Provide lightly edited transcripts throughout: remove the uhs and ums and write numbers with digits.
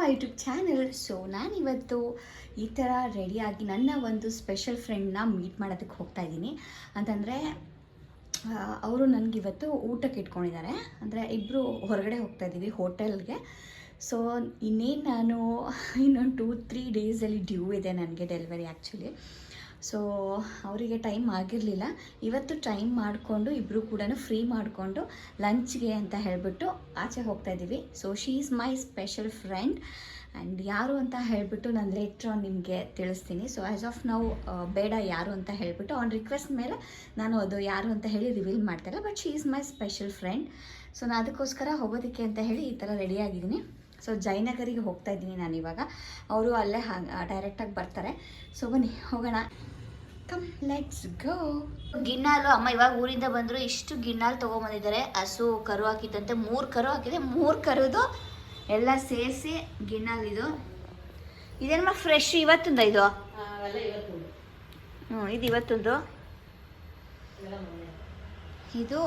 My YouTube channel. So ನಾನಿವತ್ತು ಈ ಥರ ರೆಡಿಯಾಗಿ ನನ್ನ ಒಂದು ಸ್ಪೆಷಲ್ ಫ್ರೆಂಡ್ನ ಮೀಟ್ ಮಾಡೋದಕ್ಕೆ ಹೋಗ್ತಾ ಇದ್ದೀನಿ. ಅಂತಂದರೆ ಅವರು ನನಗಿವತ್ತು ಊಟಕ್ಕೆ ಇಟ್ಕೊಂಡಿದ್ದಾರೆ. ಅಂದರೆ ಇಬ್ಬರು ಹೊರಗಡೆ ಹೋಗ್ತಾ ಇದ್ದೀವಿ ಹೋಟೆಲ್ಗೆ. ಸೊ ಇನ್ನೇನು ನಾನು ಇನ್ನೊಂದು 2-3 ಡೇಸಲ್ಲಿ ಡ್ಯೂ ಇದೆ ನನಗೆ ಡೆಲಿವರಿ ಆ್ಯಕ್ಚುಲಿ. ಸೊ ಅವರಿಗೆ ಟೈಮ್ ಆಗಿರಲಿಲ್ಲ. ಇವತ್ತು ಟೈಮ್ ಮಾಡಿಕೊಂಡು ಇಬ್ಬರು ಕೂಡ ಫ್ರೀ ಮಾಡಿಕೊಂಡು ಲಂಚ್ಗೆ ಅಂತ ಹೇಳಿಬಿಟ್ಟು ಆಚೆ ಹೋಗ್ತಾ ಇದ್ದೀವಿ. So she is my special friend and ಯಾರು ಅಂತ ಹೇಳಿಬಿಟ್ಟು ನಾನು ಲೇಟ್ರ್ ಆನ್ ನಿಮಗೆ ತಿಳಿಸ್ತೀನಿ. ಸೊ ಆ್ಯಸ್ ಆಫ್ ನಾವು ಬೇಡ ಯಾರು ಅಂತ ಹೇಳಿಬಿಟ್ಟು ಆನ್ ರಿಕ್ವೆಸ್ಟ್ ಮೇಲೆ ನಾನು ಅದು ಯಾರು ಅಂತ ಹೇಳಿ ರಿವೀಲ್ ಮಾಡ್ತಾಯಿಲ್ಲ. But she is my special friend. So ನಾನು ಅದಕ್ಕೋಸ್ಕರ ಹೋಗೋದಕ್ಕೆ ಅಂತ ಹೇಳಿ ಈ ಥರ ರೆಡಿಯಾಗಿದ್ದೀನಿ. ಸೊ ಜಯನಗರಿಗೆ ಹೋಗ್ತಾ ಇದ್ದೀನಿ ನಾನಿವಾಗ. ಅವರು ಅಲ್ಲೇ ಡೈರೆಕ್ಟಾಗಿ ಬರ್ತಾರೆ. ಸೊ ಬನ್ನಿ ಹೋಗೋಣ. Come let's go. ಗಿನ್ನಾಲು ಅಮ್ಮ ಇವಾಗ ಊರಿಂದ ಬಂದರು. ಇಷ್ಟು ಗಿನ್ನಾಲು ತೊಗೊಂಬಂದಿದ್ದಾರೆ. ಹಸು ಕರು ಹಾಕಿದ್ದಂತೆ 3 ಕರು ಹಾಕಿದೆ. 3 ಕರುದು ಎಲ್ಲ ಸೇರಿಸಿ ಗಿನ್ನಾಲು ಇದು. ಇದೇನಮ್ಮ ಫ್ರೆಶ್ ಇವತ್ತಿಂದ ಇದು? ಇದು ಇವತ್ತೊಂದು. ಇದು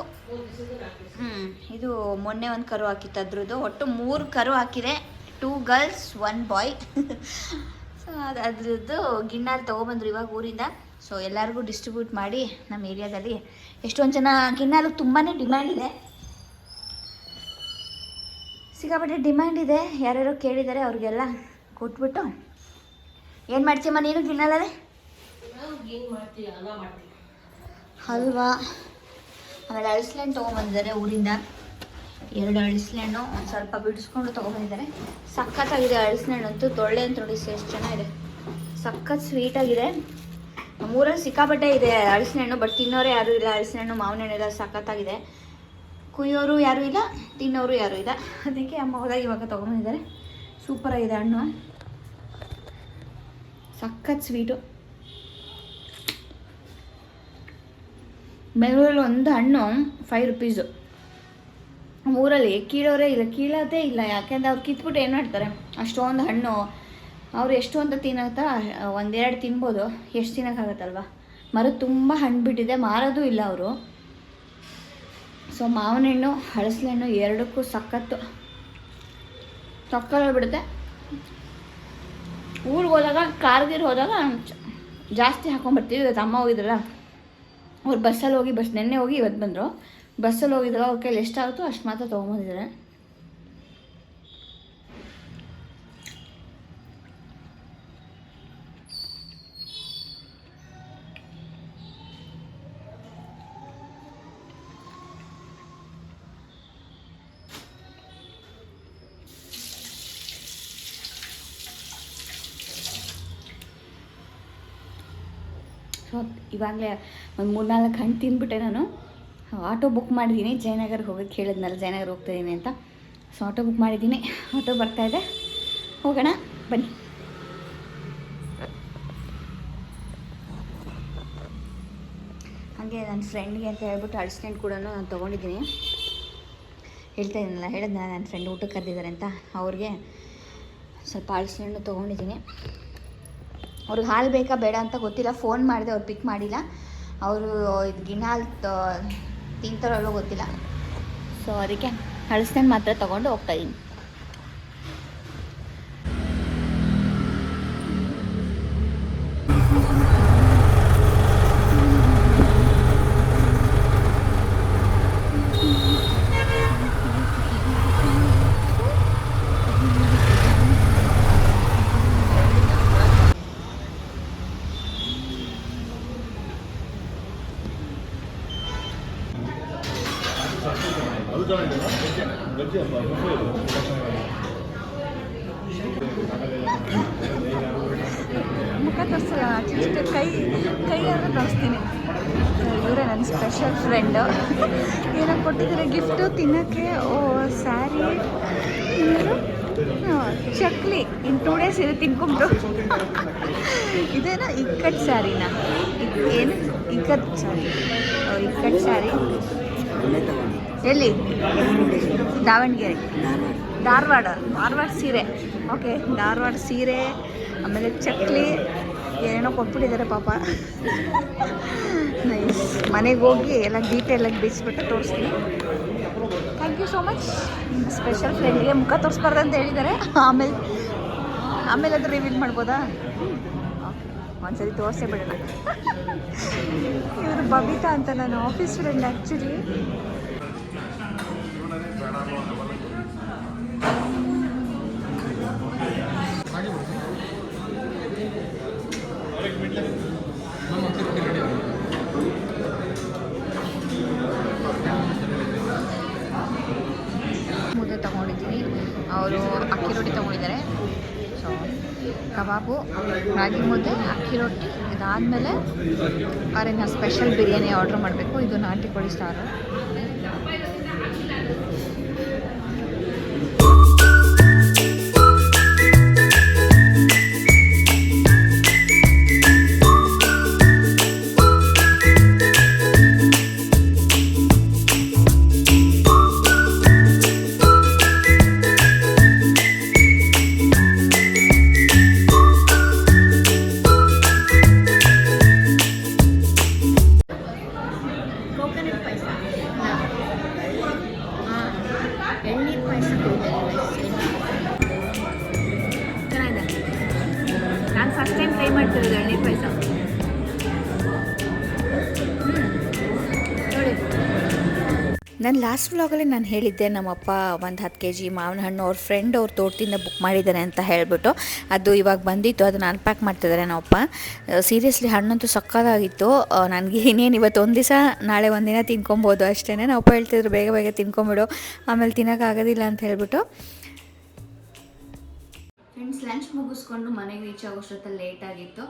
ಇದು ಮೊನ್ನೆ ಒಂದು ಕರು ಹಾಕಿತ್ತು ಅದ್ರದ್ದು. ಒಟ್ಟು 3 ಕರು ಹಾಕಿದೆ. 2 ಗರ್ಲ್ಸ್ 1 ಬಾಯ್. ಸೊ ಅದ್ರದ್ದು ಗಿನ್ನಾಲು ತೊಗೊಬಂದ್ರು ಇವಾಗ ಊರಿಂದ. ಸೊ ಎಲ್ಲರಿಗೂ ಡಿಸ್ಟ್ರಿಬ್ಯೂಟ್ ಮಾಡಿ ನಮ್ಮ ಏರಿಯಾದಲ್ಲಿ ಎಷ್ಟೊಂದು ಜನ ಗಿನ್ನಾಲು ತುಂಬಾ ಡಿಮ್ಯಾಂಡ್ ಇದೆ. ಸಿಕ್ಕಾಪಟ್ಟೆ ಡಿಮ್ಯಾಂಡ್ ಇದೆ. ಯಾರ್ಯಾರೋ ಕೇಳಿದ್ದಾರೆ ಅವ್ರಿಗೆಲ್ಲ ಕೊಟ್ಬಿಟ್ಟು ಏನು ಮಾಡ್ತೀಯಮ್ಮ ನೀನು ಗಿನ್ನಾಲಲ್ಲಿ? ಹಲ್ವಾ. ಆಮೇಲೆ ಅಳಿಸ್ಲೆಣ್ಣು ತೊಗೊಂಬಂದಿದ್ದಾರೆ ಊರಿಂದ. 2 ಅಳಿಸ್ಲೆಣ್ಣು ಒಂದು ಸ್ವಲ್ಪ ಬಿಡಿಸ್ಕೊಂಡು ತೊಗೊಂಬಂದಿದ್ದಾರೆ. ಸಖತ್ತಾಗಿದೆ ಅಳಿಸ್ಲೆಣ್ಣು ಅಂತೂ. ತೊಳ್ಳೆ ಅಂತ ನೋಡಿ ಎಷ್ಟು ಚೆನ್ನಾಗಿದೆ. ಸಖತ್ ಸ್ವೀಟಾಗಿದೆ. ನಮ್ಮೂರಲ್ಲಿ ಸಿಕ್ಕಾಪಟ್ಟೆ ಇದೆ ಅಳಿಸ್ಲೆಣ್ಣು. ಬಟ್ ತಿನ್ನೋರೇ ಯಾರೂ ಇಲ್ಲ. ಅಳಿಸ್ಲೆಣ್ಣು ಮಾವಿನೆಣ್ಣೆಲ್ಲ ಸಖತ್ತಾಗಿದೆ. ಕುಯ್ಯೋರು ಯಾರೂ ಇಲ್ಲ, ತಿನ್ನೋರು ಯಾರೂ ಇಲ್ಲ. ಅದಕ್ಕೆ ಅಮ್ಮ ಹೋದಾಗ ಇವಾಗ ತೊಗೊಂಬಂದಿದ್ದಾರೆ. ಸೂಪರಾಗಿದೆ ಹಣ್ಣು, ಸಖತ್ ಸ್ವೀಟು. ಬೆಂಗಳೂರಲ್ಲಿ ಒಂದು ಹಣ್ಣು 5 ರೂಪೀಸು. ಊರಲ್ಲಿ ಕೀಳೋರೇ ಇಲ್ಲ, ಕೀಳೋದೇ ಇಲ್ಲ. ಯಾಕೆಂದರೆ ಅವ್ರು ಕಿತ್ಬಿಟ್ಟು ಏನು ಮಾಡ್ತಾರೆ, ಅಷ್ಟೊಂದು ಹಣ್ಣು ಅವರು ಎಷ್ಟು ಅಂತ ತಿನ್ನೋತ್ತಾ 1-2 ತಿನ್ಬೋದು. ಎಷ್ಟು ತಿನ್ನೋಕ್ಕಾಗತ್ತಲ್ವ. ಮರ ತುಂಬ ಹಣ್ಣು ಬಿಟ್ಟಿದೆ, ಮಾರೋದು ಇಲ್ಲ ಅವರು. ಸೊ ಮಾವಿನ ಹಣ್ಣು ಹಳಸಲೆಣ್ಣು ಎರಡಕ್ಕೂ ಸಖತ್ತು ಬಿಡುತ್ತೆ. ಊರಿಗೆ ಹೋದಾಗ ಕಾರ್ಗಿರ್ ಹೋದಾಗ ಜಾಸ್ತಿ ಹಾಕೊಂಡ್ಬರ್ತೀವಿ. ಇವತ್ತು ಅಮ್ಮ ಹೋಗಿದ್ರಲ್ಲ, ಅವ್ರು ಬಸ್ಸಲ್ಲಿ ಹೋಗಿ ನೆನ್ನೆ ಹೋಗಿ ಇವತ್ತು ಬಂದರು. ಬಸ್ಸಲ್ಲಿ ಹೋಗಿದ್ರಲ್ಲ, ಅವ್ರ ಕೈಲಿ ಎಷ್ಟಾಗುತ್ತೋ ಅಷ್ಟು ಮಾತ್ರ ತೊಗೊಂಬಂದಿದ್ದಾರೆ. ಸೊ ಇವಾಗಲೇ ಒಂದು 3-4 ಹಣ್ಣು ತಿಂದ್ಬಿಟ್ಟೆ. ನಾನು ಆಟೋ ಬುಕ್ ಮಾಡಿದ್ದೀನಿ. ಜಯನಗರ್ಗೆ ಹೋಗೋಕ್ಕೆ ಹೇಳಿದ್ನಲ್ಲ, ಜಯನಗರ್ ಹೋಗ್ತಾಯಿದ್ದೀನಿ ಅಂತ. ಸೊ ಆಟೋ ಬುಕ್ ಮಾಡಿದ್ದೀನಿ. ಆಟೋ ಬರ್ತಾಯಿದೆ, ಹೋಗೋಣ ಬನ್ನಿ. ಹಾಗೆ ನನ್ನ ಫ್ರೆಂಡ್ಗೆ ಅಂತ ಹೇಳ್ಬಿಟ್ಟು ಅಳಿಸ್ಲೆಣ್ಣು ಕೂಡ ನಾನು ತೊಗೊಂಡಿದ್ದೀನಿ. ಹೇಳಿದ್ನಲ್ಲ ನನ್ನ ಫ್ರೆಂಡ್ ಊಟಕ್ಕೆ ಕರೆದಿದ್ದಾರೆ ಅಂತ. ಅವ್ರಿಗೆ ಸ್ವಲ್ಪ ಅಳಿಸ್ಲೆಣ್ಣು ತೊಗೊಂಡಿದ್ದೀನಿ. ಅವ್ರಿಗೆ ಹಾಲು ಬೇಕಾ ಬೇಡ ಅಂತ ಗೊತ್ತಿಲ್ಲ. ಫೋನ್ ಮಾಡಿದೆ, ಅವ್ರು ಪಿಕ್ ಮಾಡಿಲ್ಲ. ಅವರು ಇದು ಗಿನ್ನಾಲು ತಿಂತಾರಲ್ಲೋ ಗೊತ್ತಿಲ್ಲ. ಸೊ ಅದಕ್ಕೆ ಅಳಿಸ್ಲೆಣ್ಣು ಮಾತ್ರ ತೊಗೊಂಡು ಹೋಗ್ತಾಯಿದ್ದೀನಿ. ಮುಖ ತೋರಿಸಲ್ಲ, ಜಸ್ಟ್ ಕೈಯಾದ್ರೂ ತೋರಿಸ್ತೀನಿ. ಇವರೇ ನನ್ನ ಸ್ಪೆಷಲ್ ಫ್ರೆಂಡು. ಏನೋ ಕೊಟ್ಟಿದ್ದಾರೆ ಗಿಫ್ಟು ತಿನ್ನೋಕ್ಕೆ. ಸ್ಯಾರಿ, ಚಕ್ಲಿ. ಇನ್ನು 2 ಡೇಸ್ ಇದೆ ತಿನ್ಕೊಂಡು. ಇದೇನೋ ಇಕ್ಕಟ್ಟು ಸ್ಯಾರಿನಾ? ಏನು ಇಕ್ಕಟ್ಟು ಸ್ಯಾರಿ? ಇಕ್ಕಟ್ಟು ಸ್ಯಾರಿ ಎಲ್ಲಿ? ದಾವಣಗೆರೆ, ಧಾರವಾಡ ಸೀರೆ. ಓಕೆ, ಧಾರವಾಡ ಸೀರೆ. ಆಮೇಲೆ ಚಕ್ಲಿ ಏನೇನೋ ಕೊಟ್ಬಿಟ್ಟಿದ್ದಾರೆ ಪಾಪ. ನೈಸ್. ಮನೆಗೆ ಹೋಗಿ ಎಲ್ಲ ಡೀಟೇಲಾಗಿ ಬಿಡಿಸ್ಬಿಟ್ಟು ತೋರಿಸ್ತೀನಿ. Thank you so much. Special ಫ್ರೆಂಡ್ಗೆ ಮುಖ ತೋರಿಸ್ಬಾರ್ದು ಅಂತ ಹೇಳಿದ್ದಾರೆ. ಆಮೇಲೆ ಆಮೇಲೆ ಅದು ರಿವೀಲ್ ಮಾಡ್ಬೋದಾ? ಒಂದ್ಸರಿ ತೋರಿಸೇ ಬಿಡೋಣ. ಇವರು ಬಬಿತಾ ಅಂತ ನನ್ನ ಆಫೀಸ್ ಫ್ರೆಂಡ್ ಆ್ಯಕ್ಚುಲಿ. ಮುದ್ದೆ ತೊಗೊಂಡಿದ್ದೀನಿ, ಅವರು ಅಕ್ಕಿ ರೊಟ್ಟಿ ತೊಗೊಂಡಿದ್ದಾರೆ. ಸೊ ಕಬಾಬು, ರಾಗಿ ಮುದ್ದೆ, ಅಕ್ಕಿ ರೊಟ್ಟಿ, ಇದಾದಮೇಲೆ ಅವರಿಂದ ಸ್ಪೆಷಲ್ ಬಿರಿಯಾನಿ ಆರ್ಡ್ರ್ ಮಾಡಬೇಕು. ಇದು ನಾಟಿ ಕೋಳಿ ಸಾರು. ಎಳ್ನೀರು ಪಾಯಸ ಚೆನ್ನಾಗಿದೆ. ನಾನು ಫಸ್ಟ್ ಟೈಮ್ ಟ್ರೈ ಮಾಡ್ತಿರೋದು ಎಳ್ನೀರು ಪಾಯಸ. ನಾನು ಲಾಸ್ಟ್ ವ್ಲಾಗಲ್ಲಿ ನಾನು ಹೇಳಿದ್ದೆ ನಮ್ಮಪ್ಪ ಒಂದು 10 kg ಮಾವಿನ ಹಣ್ಣು ಅವ್ರ ಫ್ರೆಂಡ್ ಅವ್ರ ತೋಟದಿಂದ ಬುಕ್ ಮಾಡಿದ್ದಾರೆ ಅಂತ ಹೇಳಿಬಿಟ್ಟು. ಅದು ಇವಾಗ ಬಂದಿತ್ತು, ಅದನ್ನು ಅನ್ಪ್ಯಾಕ್ ಮಾಡ್ತಿದ್ದಾರೆ ನಮ್ಮಪ್ಪ. ಸೀರಿಯಸ್ಲಿ ಹಣ್ಣಂತೂ ಸಕ್ಕತ್ತಾಗಿತ್ತು. ನನಗೆ ಇನ್ನೇನು ಇವತ್ತು ಒಂದು ದಿವಸ ನಾಳೆ ಒಂದಿನ ತಿನ್ಕೊಬೋದು ಅಷ್ಟೇ. ನಮ್ಮಪ್ಪ ಹೇಳ್ತಿದ್ರು ಬೇಗ ಬೇಗ ತಿನ್ಕೊಂಬಿಡು, ಆಮೇಲೆ ತಿನ್ನೋಕ್ಕಾಗೋದಿಲ್ಲ ಅಂತ ಹೇಳ್ಬಿಟ್ಟು. ಫ್ರೆಂಡ್ಸ್, ಲಂಚ್ ಮುಗಿಸ್ಕೊಂಡು ಮನೆಗೆ ರೀಚ್ ಆಗೋಷ್ಟೊತ್ತಲ್ಲಿ ಲೇಟ್ ಆಗಿತ್ತು.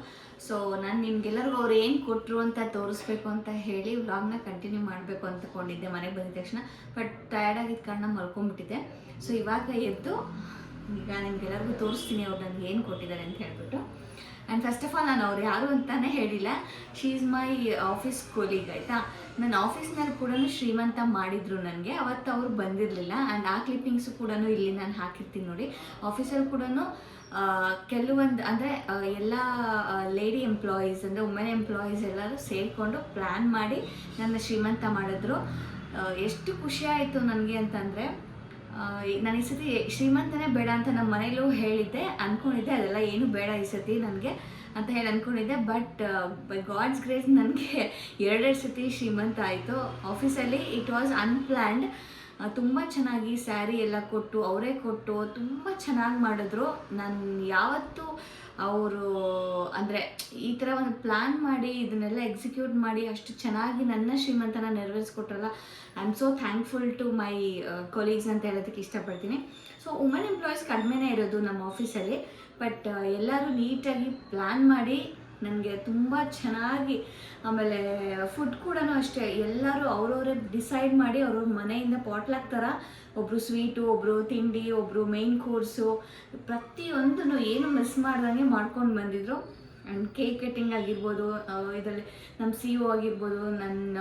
ಸೊ ನಾನು ನಿಮ್ಗೆಲ್ಲರಿಗೂ ಅವ್ರು ಏನು ಕೊಟ್ಟರು ಅಂತ ತೋರಿಸ್ಬೇಕು ಅಂತ ಹೇಳಿ ವ್ಲಾಗ್ನ ಕಂಟಿನ್ಯೂ ಮಾಡಬೇಕು ಅಂದ್ಕೊಂಡಿದ್ದೆ ಮನೆಗೆ ಬಂದಿದ ತಕ್ಷಣ. ಬಟ್ ಟಯರ್ಡ್ ಆಗಿದ್ದ ಕಾರಣ ಮಲ್ಕೊಂಡ್ಬಿಟ್ಟಿದ್ದೆ. ಸೊ ಇವಾಗ ಎದ್ದು ಈಗ ನಿಮ್ಗೆಲ್ಲರಿಗೂ ತೋರಿಸ್ತೀನಿ ಅವ್ರು ನನಗೆ ಏನು ಕೊಟ್ಟಿದ್ದಾರೆ ಅಂತ ಹೇಳ್ಬಿಟ್ಟು. ಆ್ಯಂಡ್ ಫಸ್ಟ್ ಆಫ್ ಆಲ್ ನಾನು ಅವ್ರು ಯಾರು ಅಂತಲೇ ಹೇಳಿಲ್ಲ. She is my office colleague, ಆಯಿತಾ. ನನ್ನ ಆಫೀಸ್ನಲ್ಲಿ ಕೂಡ ಶ್ರೀಮಂತ ಮಾಡಿದರು ನನಗೆ. ಅವತ್ತು ಅವ್ರು ಬಂದಿರಲಿಲ್ಲ. ಆ್ಯಂಡ್ ಆ ಕ್ಲಿಪ್ಪಿಂಗ್ಸು ಕೂಡ ಇಲ್ಲಿ ನಾನು ಹಾಕಿರ್ತೀನಿ ನೋಡಿ. ಆಫೀಸಲ್ಲಿ ಕೂಡ ಕೆಲವೊಂದು ಅಂದರೆ ಎಲ್ಲ ಲೇಡಿ ಎಂಪ್ಲಾಯೀಸ್ ಅಂದರೆ ವುಮೆನ್ ಎಂಪ್ಲಾಯೀಸ್ ಎಲ್ಲರೂ ಸೇರಿಕೊಂಡು ಪ್ಲ್ಯಾನ್ ಮಾಡಿ ನನ್ನ ಶ್ರೀಮಂತ ಮಾಡಿದ್ರು. ಎಷ್ಟು ಖುಷಿ ಆಯಿತು ನನಗೆ ಅಂತಂದರೆ, ನಾನು ಈ ಸತಿ ಶ್ರೀಮಂತನೇ ಬೇಡ ಅಂತ ನಮ್ಮ ಮನೇಲೂ ಹೇಳಿದ್ದೆ, ಅಂದ್ಕೊಂಡಿದ್ದೆ. ಅದೆಲ್ಲ ಏನು ಬೇಡ ಈ ಸತಿ ನನಗೆ ಅಂತ ಹೇಳಿ ಅಂದ್ಕೊಂಡಿದ್ದೆ. ಬಟ್ ಬೈ ಗಾಡ್ಸ್ ಗ್ರೇಸ್ ನನಗೆ 2 ಸತಿ ಶ್ರೀಮಂತ ಆಯಿತು ಆಫೀಸಲ್ಲಿ. It was unplanned. ತುಂಬ ಚೆನ್ನಾಗಿ ಸ್ಯಾರಿ ಎಲ್ಲ ಕೊಟ್ಟು ಅವರೇ ಕೊಟ್ಟು ತುಂಬ ಚೆನ್ನಾಗಿ ಮಾಡಿದ್ರು. ನಾನು ಯಾವತ್ತೂ ಅವರು ಅಂದರೆ ಈ ಥರ ಒಂದು ಪ್ಲ್ಯಾನ್ ಮಾಡಿ ಇದನ್ನೆಲ್ಲ ಎಕ್ಸಿಕ್ಯೂಟ್ ಮಾಡಿ ಅಷ್ಟು ಚೆನ್ನಾಗಿ ನನ್ನ ಶ್ರೀಮಂತನ ನೆರವೇರಿಸ್ಕೊಟ್ರಲ್ಲ. I am so thankful to my colleagues ಅಂತ ಹೇಳೋದಕ್ಕೆ ಇಷ್ಟಪಡ್ತೀನಿ. ಸೊ ವುಮೆನ್ ಎಂಪ್ಲಾಯೀಸ್ ಕಡಿಮೆನೇ ಇರೋದು ನಮ್ಮ ಆಫೀಸಲ್ಲಿ. ಬಟ್ ಎಲ್ಲರೂ ನೀಟಾಗಿ ಪ್ಲ್ಯಾನ್ ಮಾಡಿ ನನಗೆ ತುಂಬ ಚೆನ್ನಾಗಿ, ಆಮೇಲೆ ಫುಡ್ ಕೂಡ ಅಷ್ಟೇ ಎಲ್ಲರೂ ಅವರವರೇ ಡಿಸೈಡ್ ಮಾಡಿ ಅವ್ರವ್ರ ಮನೆಯಿಂದ ಪಾಟ್ಲಾಕ್ ಥರ ಒಬ್ಬರು ಸ್ವೀಟು, ಒಬ್ಬರು ತಿಂಡಿ, ಒಬ್ಬರು ಮೇಯ್ನ್ ಕೋರ್ಸು, ಪ್ರತಿಯೊಂದನ್ನು ಏನು ಮಿಸ್ ಮಾಡ್ದಂಗೆ ಮಾಡ್ಕೊಂಡು ಬಂದಿದ್ರು. ಆ್ಯಂಡ್ ಕೇಕ್ ಕಟ್ಟಿಂಗ್ ಆಗಿರ್ಬೋದು, ಇದರಲ್ಲಿ ನಮ್ಮ CEO ಆಗಿರ್ಬೋದು, ನನ್ನ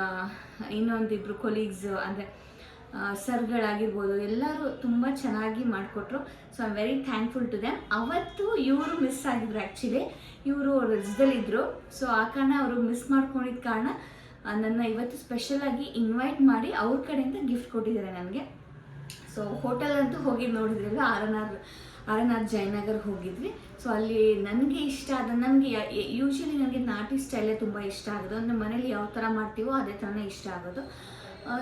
ಇನ್ನೊಂದಿಬ್ಬರು ಕೊಲೀಗ್ಸ್ ಅಂದರೆ ಸರ್ಗಳಾಗಿರ್ಬೋದು, ಎಲ್ಲರೂ ತುಂಬ ಚೆನ್ನಾಗಿ ಮಾಡಿಕೊಟ್ರು. So I am very thankful to them. ಅವತ್ತು ಇವರು ಮಿಸ್ ಆಗಿದ್ರು. ಆ್ಯಕ್ಚುಲಿ ಇವರು ರಜದಲ್ಲಿದ್ದರು. ಸೊ ಆ ಕಾರಣ ಅವರು ಮಿಸ್ ಮಾಡ್ಕೊಂಡಿದ್ದ ಕಾರಣ ನನ್ನ ಇವತ್ತು ಸ್ಪೆಷಲಾಗಿ ಇನ್ವೈಟ್ ಮಾಡಿ ಅವ್ರ ಕಡೆಯಿಂದ ಗಿಫ್ಟ್ ಕೊಟ್ಟಿದ್ದಾರೆ ನನಗೆ. ಸೊ ಹೋಟೆಲ್ ಅಂತೂ ಹೋಗಿದ್ದು ನೋಡಿದ್ರಲ್ಲ, ಆರ್.ಎನ್.ಆರ್ ಜಯನಗರ್ಗೆ ಹೋಗಿದ್ವಿ. ಸೊ ಅಲ್ಲಿ ನನಗೆ ಇಷ್ಟ ಆದ, ನನಗೆ ಯೂಶ್ವಲಿ ನನಗೆ ನಾಟಿ ಸ್ಟೈಲೇ ತುಂಬ ಇಷ್ಟ ಆಗೋದು. ಅಂದರೆ ಮನೇಲಿ ಯಾವ ಥರ ಮಾಡ್ತೀವೋ ಅದೇ ಥರನೇ ಇಷ್ಟ ಆಗೋದು.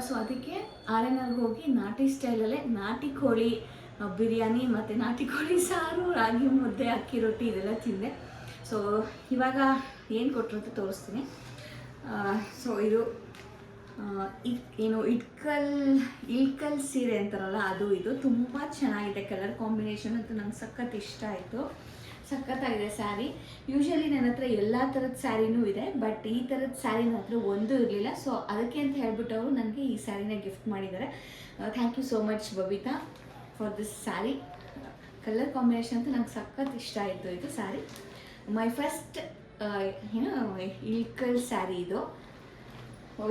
ಸೊ ಅದಕ್ಕೆ ಆರ್.ಎನ್.ಆರ್ಗೆ ಹೋಗಿ ನಾಟಿ ಸ್ಟೈಲಲ್ಲೇ ನಾಟಿ ಕೋಳಿ ಬಿರಿಯಾನಿ ಮತ್ತು ನಾಟಿ ಕೋಳಿ ಸಾರು, ರಾಗಿ ಮುದ್ದೆ, ಅಕ್ಕಿ ರೊಟ್ಟಿ ಇದೆಲ್ಲ ತಿಂದೆ. ಸೊ ಇವಾಗ ಏನು ಕೊಟ್ಟರು ಅಂತ ತೋರಿಸ್ತೀನಿ. ಸೊ ಇದು ಏನು ಇಳ್ಕಲ್ ಸೀರೆ ಅಂತಾರಲ್ಲ ಅದು. ಇದು ತುಂಬ ಚೆನ್ನಾಗಿದೆ. ಕಲರ್ ಕಾಂಬಿನೇಷನ್ ಅಂತೂ ನಂಗೆ ಸಖತ್ ಇಷ್ಟ ಆಯಿತು. ಸಖತ್ತಾಗಿದೆ ಸ್ಯಾರಿ. ಯೂಶ್ವಲಿ ನನ್ನ ಹತ್ರ ಎಲ್ಲ ಥರದ ಸ್ಯಾರಿನೂ ಇದೆ, ಬಟ್ ಈ ಥರದ ಸ್ಯಾರಿ ನನ್ನ ಹತ್ರ ಒಂದೂ ಇರಲಿಲ್ಲ. ಸೊ ಅದಕ್ಕೆ ಅಂತ ಹೇಳ್ಬಿಟ್ಟು ಅವರು ನನಗೆ ಈ ಸ್ಯಾರಿನ ಗಿಫ್ಟ್ ಮಾಡಿದ್ದಾರೆ. Thank you so much Babita for this sari. Colour combination ಅಂತೂ ನಂಗೆ ಸಖತ್ ಇಷ್ಟ ಆಯಿತು. ಇದು ಸ್ಯಾರಿ ಮೈ ಫಸ್ಟ್ ಇಳ್ಕಲ್ ಸ್ಯಾರಿ ಇದು.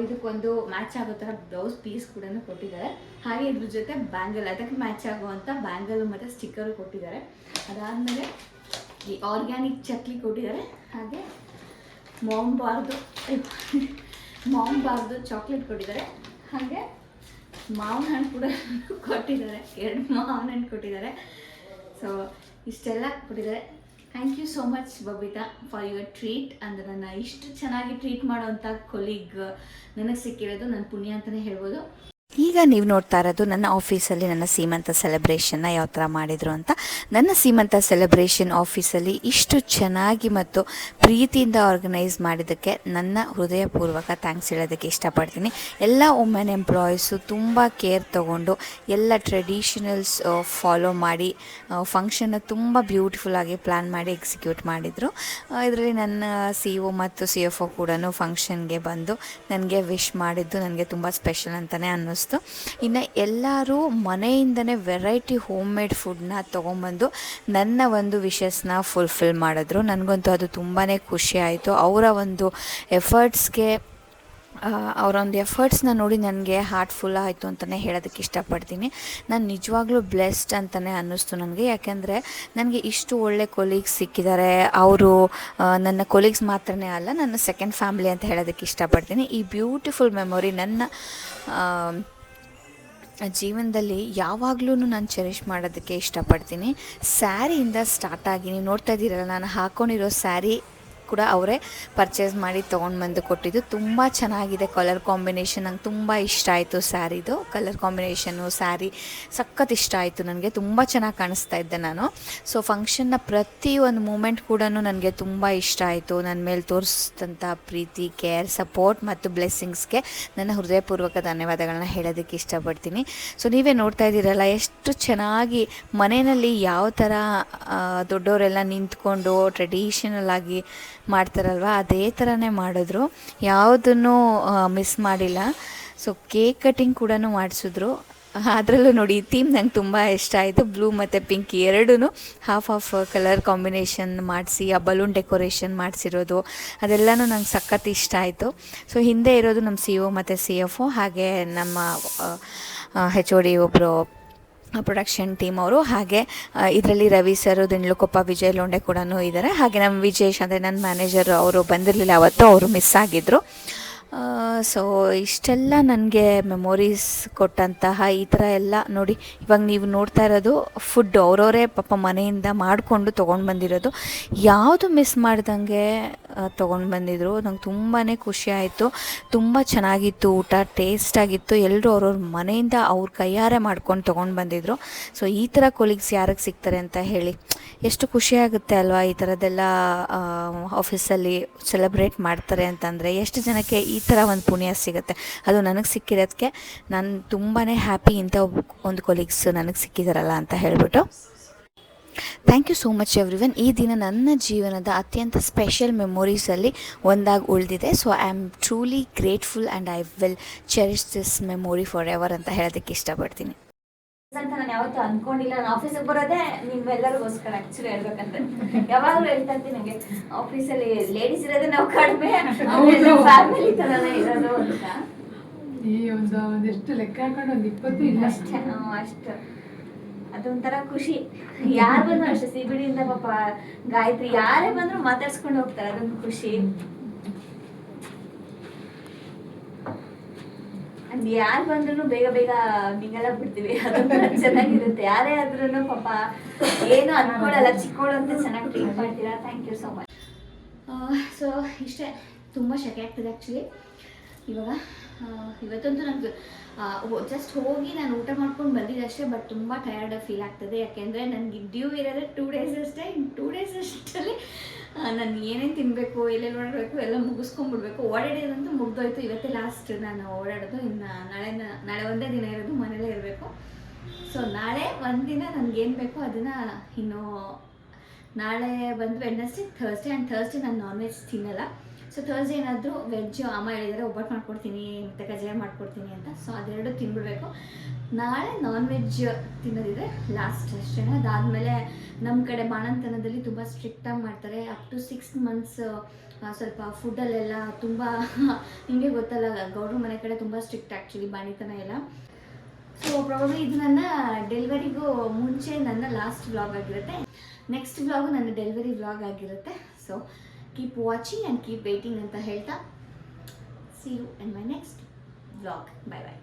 ಇದಕ್ಕೊಂದು ಮ್ಯಾಚ್ ಆಗೋ ಥರ ಬ್ಲೌಸ್ ಪೀಸ್ ಕೂಡ ಕೊಟ್ಟಿದ್ದಾರೆ. ಹಾಗೆ ಇದ್ರ ಜೊತೆ ಬ್ಯಾಂಗಲ್, ಅದಕ್ಕೆ ಮ್ಯಾಚ್ ಆಗುವಂಥ ಬ್ಯಾಂಗಲ್ ಮತ್ತು ಸ್ಟಿಕ್ಕರು ಕೊಟ್ಟಿದ್ದಾರೆ. ಅದಾದಮೇಲೆ ಈ ಆರ್ಗ್ಯಾನಿಕ್ ಚಕ್ಲಿ ಕೊಟ್ಟಿದ್ದಾರೆ. ಹಾಗೆ ಮಾಂಬಾರ್ದು ಚಾಕ್ಲೇಟ್ ಕೊಟ್ಟಿದ್ದಾರೆ. ಹಾಗೆ ಮಾವಿನ ಹಣ್ಣು ಕೂಡ ಕೊಟ್ಟಿದ್ದಾರೆ. 2 ಮಾವಿನ ಹಣ್ಣು ಕೊಟ್ಟಿದ್ದಾರೆ. ಸೊ ಇಷ್ಟೆಲ್ಲ ಕೊಟ್ಟಿದ್ದಾರೆ. Thank you so much Babita for your treat. ಅಂದರೆ ನನ್ನ ಇಷ್ಟು ಚೆನ್ನಾಗಿ ಟ್ರೀಟ್ ಮಾಡೋವಂಥ ಕೊಲೀಗ್ ನನಗೆ ಸಿಕ್ಕಿರೋದು ನನ್ನ ಪುಣ್ಯ ಅಂತಲೇ ಹೇಳ್ಬೋದು. ಈಗ ನೀವು ನೋಡ್ತಾ ಇರೋದು ನನ್ನ ಆಫೀಸಲ್ಲಿ ನನ್ನ ಸೀಮಂತ ಸೆಲೆಬ್ರೇಷನ್ನ ಯಾವ ಥರ ಮಾಡಿದರು ಅಂತ. ನನ್ನ ಸೀಮಂತ ಸೆಲೆಬ್ರೇಷನ್ ಆಫೀಸಲ್ಲಿ ಇಷ್ಟು ಚೆನ್ನಾಗಿ ಮತ್ತು ಪ್ರೀತಿಯಿಂದ ಆರ್ಗನೈಸ್ ಮಾಡಿದ್ದಕ್ಕೆ ನನ್ನ ಹೃದಯಪೂರ್ವಕ ಥ್ಯಾಂಕ್ಸ್ ಹೇಳೋದಕ್ಕೆ ಇಷ್ಟಪಡ್ತೀನಿ. ಎಲ್ಲ ವುಮೆನ್ ಎಂಪ್ಲಾಯೀಸು ತುಂಬ ಕೇರ್ ತೊಗೊಂಡು ಎಲ್ಲ ಟ್ರೆಡಿಷನಲ್ಸ್ ಫಾಲೋ ಮಾಡಿ ಫಂಕ್ಷನ್ನ ತುಂಬ ಬ್ಯೂಟಿಫುಲ್ಲಾಗಿ ಪ್ಲ್ಯಾನ್ ಮಾಡಿ ಎಕ್ಸಿಕ್ಯೂಟ್ ಮಾಡಿದರು. ಇದರಲ್ಲಿ ನನ್ನ CEO ಮತ್ತು CFO ಕೂಡ ಫಂಕ್ಷನ್ಗೆ ಬಂದು ನನಗೆ ವಿಶ್ ಮಾಡಿದ್ದು ನನಗೆ ತುಂಬ ಸ್ಪೆಷಲ್ ಅಂತಲೇ ಅನ್ನಿಸ್ತು. ಇನ್ನು ಎಲ್ಲರೂ ಮನೆಯಿಂದನೇ ವೆರೈಟಿ ಹೋಮ್ ಮೇಡ್ ಫುಡ್ನ ತೊಗೊಂಬಂದು ನನ್ನ ಒಂದು ವಿಶಸ್ನ ಫುಲ್ಫಿಲ್ ಮಾಡಿದ್ರು. ನನಗಂತೂ ಅದು ತುಂಬಾ ಖುಷಿ ಆಯಿತು. ಅವರ ಒಂದು ಎಫರ್ಟ್ಸ್ನ ನೋಡಿ ನನಗೆ ಹಾರ್ಟ್ಫುಲ್ ಆಯಿತು ಅಂತಲೇ ಹೇಳೋದಕ್ಕೆ ಇಷ್ಟಪಡ್ತೀನಿ. ನಾನು ನಿಜವಾಗ್ಲೂ ಬ್ಲೆಸ್ಡ್ ಅಂತಲೇ ಅನ್ನಿಸ್ತು ನನಗೆ. ಯಾಕೆಂದರೆ ನನಗೆ ಇಷ್ಟು ಒಳ್ಳೆ ಕೊಲೀಗ್ಸ್ ಸಿಕ್ಕಿದ್ದಾರೆ. ಅವರು ನನ್ನ ಕೊಲೀಗ್ಸ್ ಮಾತ್ರನೇ ಅಲ್ಲ, ನನ್ನ ಸೆಕೆಂಡ್ ಫ್ಯಾಮಿಲಿ ಅಂತ ಹೇಳೋದಕ್ಕೆ ಇಷ್ಟಪಡ್ತೀನಿ. ಈ ಬ್ಯೂಟಿಫುಲ್ ಮೆಮೊರಿ ನನ್ನ ಜೀವನದಲ್ಲಿ ಯಾವಾಗಲೂ ನಾನು ಚೆರಿಷ್ ಮಾಡೋದಕ್ಕೆ ಇಷ್ಟಪಡ್ತೀನಿ. ಸ್ಯಾರಿಯಿಂದ ಸ್ಟಾರ್ಟ್ ಆಗಿ ನೀವು ನೋಡ್ತಾ ಇದ್ದೀರಲ್ಲ, ನಾನು ಹಾಕ್ಕೊಂಡಿರೋ ಸ್ಯಾರಿ ಕೂಡ ಅವರೇ ಪರ್ಚೇಸ್ ಮಾಡಿ ತೊಗೊಂಡು ಬಂದು ಕೊಟ್ಟಿದ್ದು. ತುಂಬ ಚೆನ್ನಾಗಿದೆ ಕಲರ್ ಕಾಂಬಿನೇಷನ್. ನಂಗೆ ತುಂಬ ಇಷ್ಟ ಆಯಿತು ಸ್ಯಾರಿದು ಕಲರ್ ಕಾಂಬಿನೇಷನ್ನು. ಸ್ಯಾರಿ ಸಖತ್ ಇಷ್ಟ ಆಯಿತು ನನಗೆ. ತುಂಬ ಚೆನ್ನಾಗಿ ಕಾಣಿಸ್ತಾ ಇದ್ದೆ ನಾನು. ಸೊ ಫಂಕ್ಷನ್ನ ಪ್ರತಿಯೊಂದು ಮೂಮೆಂಟ್ ಕೂಡ ನನಗೆ ತುಂಬ ಇಷ್ಟ ಆಯಿತು. ನನ್ನ ಮೇಲೆ ತೋರಿಸಿದಂಥ ಪ್ರೀತಿ, ಕೇರ್, ಸಪೋರ್ಟ್ ಮತ್ತು ಬ್ಲೆಸ್ಸಿಂಗ್ಸ್ಗೆ ನನ್ನ ಹೃದಯಪೂರ್ವಕ ಧನ್ಯವಾದಗಳನ್ನ ಹೇಳೋದಕ್ಕೆ ಇಷ್ಟಪಡ್ತೀನಿ. ಸೊ ನೀವೇ ನೋಡ್ತಾ ಇದ್ದೀರಲ್ಲ ಎಷ್ಟು ಚೆನ್ನಾಗಿ ಮನೆಯಲ್ಲಿ ಯಾವ ಥರ ದೊಡ್ಡವರೆಲ್ಲ ನಿಂತ್ಕೊಂಡು ಟ್ರೆಡಿಷನಲ್ ಆಗಿ ಮಾಡ್ತಾರಲ್ವ, ಅದೇ ಥರನೇ ಮಾಡಿದ್ರು. ಯಾವುದನ್ನು ಮಿಸ್ ಮಾಡಿಲ್ಲ. ಸೊ ಕೇಕ್ ಕಟಿಂಗ್ ಕೂಡ ಮಾಡಿಸಿದ್ರು. ಅದರಲ್ಲೂ ನೋಡಿ ಈ ಥೀಮ್ ನಂಗೆ ತುಂಬ ಇಷ್ಟ ಆಯಿತು. ಬ್ಲೂ ಮತ್ತು ಪಿಂಕ್ ಎರಡೂ ಹಾಫ್ ಕಲರ್ ಕಾಂಬಿನೇಷನ್ ಮಾಡಿಸಿ ಆ ಬಲೂನ್ ಡೆಕೋರೇಷನ್ ಮಾಡಿಸಿರೋದು ಅದೆಲ್ಲನೂ ನಂಗೆ ಸಖತ್ ಇಷ್ಟ ಆಯಿತು. ಸೊ ಹಿಂದೆ ಇರೋದು ನಮ್ಮ CEO ಮತ್ತು CFO, ಹಾಗೆ ನಮ್ಮ HOD ಒಬ್ಬರು ಪ್ರೊಡಕ್ಷನ್ ಟೀಮ್ ಅವರು, ಹಾಗೆ ಇದರಲ್ಲಿ ರವಿ ಸರ್, ದಿಂಡ್ಲುಕೊಪ್ಪ ವಿಜಯ್ ಲೋಂಡೆ ಕೂಡ ಇದ್ದಾರೆ. ಹಾಗೆ ನಮ್ಮ ವಿಜೇಶ್ ಅಂದರೆ ನನ್ನ ಮ್ಯಾನೇಜರ್, ಅವರು ಬಂದಿರಲಿಲ್ಲ ಅವತ್ತು, ಅವರು ಮಿಸ್ ಆಗಿದ್ದರು. ಸೊ ಇಷ್ಟೆಲ್ಲ ನನಗೆ ಮೆಮೊರೀಸ್ ಕೊಟ್ಟಂತಹ ಈ ಥರ ಎಲ್ಲ ನೋಡಿ. ಇವಾಗ ನೀವು ನೋಡ್ತಾ ಇರೋದು ಫುಡ್ ಅವರವರೇ ಪಾಪ ಮನೆಯಿಂದ ಮಾಡಿಕೊಂಡು ತೊಗೊಂಡು ಬಂದಿರೋದು. ಯಾವುದು ಮಿಸ್ ಮಾಡ್ದಂಗೆ ತೊಗೊಂಡು ಬಂದಿದ್ರು. ನಂಗೆ ತುಂಬಾ ಖುಷಿ ಆಯಿತು. ತುಂಬ ಚೆನ್ನಾಗಿತ್ತು ಊಟ, ಟೇಸ್ಟಾಗಿತ್ತು. ಎಲ್ಲರೂ ಅವ್ರವ್ರ ಮನೆಯಿಂದ ಅವ್ರ ಕೈಯಾರೆ ಮಾಡ್ಕೊಂಡು ತೊಗೊಂಡು ಬಂದಿದ್ರು. ಸೊ ಈ ಥರ ಕೊಲೀಗ್ಸ್ ಯಾರಿಗೆ ಸಿಗ್ತಾರೆ ಅಂತ ಹೇಳಿ, ಎಷ್ಟು ಖುಷಿಯಾಗುತ್ತೆ ಅಲ್ವಾ. ಈ ಥರದ್ದೆಲ್ಲ ಆಫೀಸಲ್ಲಿ ಸೆಲೆಬ್ರೇಟ್ ಮಾಡ್ತಾರೆ ಅಂತಂದರೆ ಎಷ್ಟು ಜನಕ್ಕೆ ಈ ಥರ ಒಂದು ಪುಣ್ಯ ಸಿಗುತ್ತೆ. ಅದು ನನಗೆ ಸಿಕ್ಕಿರೋದಕ್ಕೆ ನಾನು ತುಂಬಾ ಹ್ಯಾಪಿ. ಇಂಥ ಒಂದು ಕೊಲೀಗ್ಸ್ ನನಗೆ ಸಿಕ್ಕಿದಾರಲ್ಲ ಅಂತ ಹೇಳ್ಬಿಟ್ಟು. Thank you so much everyone. ಈ ದಿನ ನನ್ನ ಜೀವನದ ಅತ್ಯಂತ ಸ್ಪೆಷಲ್ ಮೆಮೊರೀಸಲ್ಲಿ ಒಂದಾಗಿ ಉಳಿದಿದೆ. So I am truly grateful and I will cherish this memory forever ಅಂತ ಹೇಳೋದಕ್ಕೆ ಇಷ್ಟಪಡ್ತೀನಿ. ಅಂತ ನಾನು ಯಾವತ್ತೂ ಅಂದ್ಕೊಂಡಿಲ್ಲ. ನಾನು ಆಫೀಸಿಗೆ ಬರೋದೇ ನಿಮ್ಮೆಲ್ಲರಿಗೋಸ್ಕರ ಆ್ಯಕ್ಚುಲಿ ಹೇಳ್ಬೇಕಂದ್ರೆ. ಯಾವಾಗಲೂ ಹೇಳ್ತಾ ಇರ್ತೀನಿ ನನಗೆ ಆಫೀಸಲ್ಲಿ ಲೇಡೀಸ್ ಇರೋದೇ ನಾವು ಕಡಿಮೆ, ಫ್ಯಾಮಿಲಿ ಥರನೇ ಇರೋದು ಅಂತ. ಈ ಒಂದೆಷ್ಟು ಲೆಕ್ಕ ಹಾಕೊಂಡು ಒಂದು 20 ಇಲ್ಲ ಅಷ್ಟು ಅದೊಂಥರ ಖುಷಿ. ಯಾರು ಬಂದ್ರು ಅಷ್ಟೇ, CBDಯಿಂದ ಪಾಪ ಗಾಯತ್ರಿ ಯಾರೇ ಬಂದ್ರು ಮಾತಾಡ್ಸ್ಕೊಂಡು ಹೋಗ್ತಾರೆ, ಅದೊಂದು ಖುಷಿ. ಅಂಡ್ ಯಾರು ಬಂದ್ರು ಬೇಗ ಮಿಂಗಲ ಬಿಡ್ತೀವಿ, ಅದೊಂಥರ ಚೆನ್ನಾಗಿರುತ್ತೆ. ಯಾರೇ ಆದ್ರೂ ಪಾಪ ಏನು ಅನ್ಕೊಳ್ಳಲ್ಲ, ಚಿಕ್ಕೋಳು ಅಂತ ಚೆನ್ನಾಗಿ ಟ್ರೀಟ್ ಮಾಡ್ತೀರಾ. Thank you so much. So ಇಷ್ಟೇ, ತುಂಬ ಶೆಕೆ ಆಗ್ತದೆ ಆ್ಯಕ್ಚುಲಿ ಇವಾಗ. ಇವತ್ತಂತೂ ನನಗೆ ಜಸ್ಟ್ ಹೋಗಿ ನಾನು ಊಟ ಮಾಡ್ಕೊಂಡು ಬಂದಿದ್ದೆ ಅಷ್ಟೇ, ಬಟ್ ತುಂಬ ಟಯರ್ಡ್ ಫೀಲ್ ಆಗ್ತದೆ. ಯಾಕೆಂದರೆ ನನಗೆ ಡ್ಯೂ ಇರೋದೇ 2 days ಅಷ್ಟೇ. ಇನ್ನು 2 days ಅಷ್ಟರಲ್ಲಿ ನಾನು ಏನೇನು ತಿನ್ನಬೇಕು, ಎಲ್ಲೆಲ್ಲಿ ಓಡಾಡಬೇಕು ಎಲ್ಲ ಮುಗಿಸ್ಕೊಂಡ್ಬಿಡ್ಬೇಕು. ಓಡಾಡೋದಂತೂ ಮುಗ್ದೋಯ್ತು. ಇವತ್ತೇ ಲಾಸ್ಟ್ ನಾನು ಓಡಾಡೋದು. ಇನ್ನು ನಾಳೆ ಒಂದೇ ದಿನ ಇರೋದು, ಮನೇಲೇ ಇರಬೇಕು. ಸೊ ನಾಳೆ ಒಂದಿನ ನನಗೇನು ಬೇಕೋ ಅದನ್ನು ಇನ್ನು ನಾಳೆ ಬಂದು ವೆಡ್ನೆಸ್ಡೇ, ಥರ್ಸ್ಡೇ ಆ್ಯಂಡ್ ಥರ್ಸ್ಡೇ ನಾನು ನಾನ್ ವೆಜ್ ತಿನ್ನಲ್ಲ. ಸೊ ಥರ್ಸ್ಡೇ ಏನಾದರೂ ವೆಜ್ ಅಮ್ಮ ಹೇಳಿದರೆ ಒಬ್ಬಟ್ಟು ಮಾಡ್ಕೊಡ್ತೀನಿ ಮತ್ತು ಕಜ್ಜಾಯ ಮಾಡ್ಕೊಡ್ತೀನಿ ಅಂತ. ಸೊ ಅದೆರಡು ತಿನ್ಬಿಡ್ಬೇಕು. ನಾಳೆ ನಾನ್ ವೆಜ್ ತಿನ್ನೋದಿದೆ ಲಾಸ್ಟ್ ಅಷ್ಟೇ. ಅದಾದಮೇಲೆ ನಮ್ಮ ಕಡೆ ಬಾಣಂತನದಲ್ಲಿ ತುಂಬ ಸ್ಟ್ರಿಕ್ಟಾಗಿ ಮಾಡ್ತಾರೆ. ಅಪ್ ಟು 6 months ಸ್ವಲ್ಪ ಫುಡ್ಡಲ್ಲೆಲ್ಲ ತುಂಬ ನಿಮಗೆ ಗೊತ್ತಲ್ಲ, ಗೌಡ್ರ ಮನೆ ಕಡೆ ತುಂಬ ಸ್ಟ್ರಿಕ್ಟ್ ಆ್ಯಕ್ಚುಲಿ ಬಾಣಿತನ ಎಲ್ಲ. ಸೊ ಪ್ರಾಬಬ್ಲಿ ಇದು ನನ್ನ ಡೆಲಿವರಿಗೂ ಮುಂಚೆ ನನ್ನ ಲಾಸ್ಟ್ ವ್ಲಾಗ್ ಆಗಿರುತ್ತೆ. ನೆಕ್ಸ್ಟ್ ವ್ಲಾಗು ನನ್ನ ಡೆಲಿವರಿ ವ್ಲಾಗ್ ಆಗಿರುತ್ತೆ. So keep watching and keep waiting ಅಂತ ಹೇಳ್ತಾ, see you in my next vlog. Bye by.